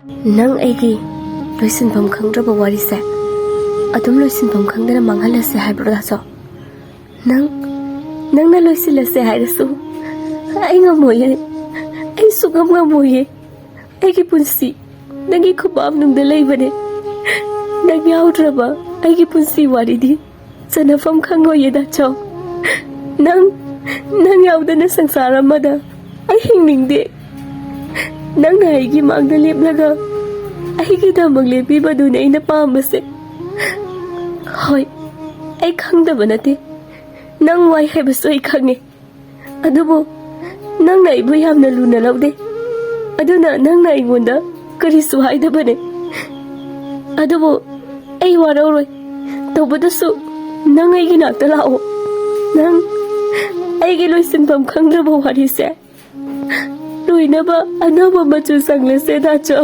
नंग ऐगी लोइसिनफम खंगद्रबा वारिसे अदुम लोइसिनफम खंगदना मांगहलसे हाइब्रो दासो नंगना लोइसिलसे हाइरसु आई ngam-moye ai sugam ngam-moye aigi punsi nangi khubam nungda leibane nang yaudraba aigi punsi waridi sanafam khangoye da cho nang yaudana sangsara amada ai hingningde nang aigi mangda lepnaga aigi damang lepibaduna aina pambase hoi ai khangdaba nate nang wai haibasu ai khange adubo nang na ibu yamna luna laude aduna nang na ingonda karisu haidabane adubo ai wararoi tawbadasu nang aigi nakta lao nang aigi loisinfam khangdraba warise loinaba anaba machu sanglase da cho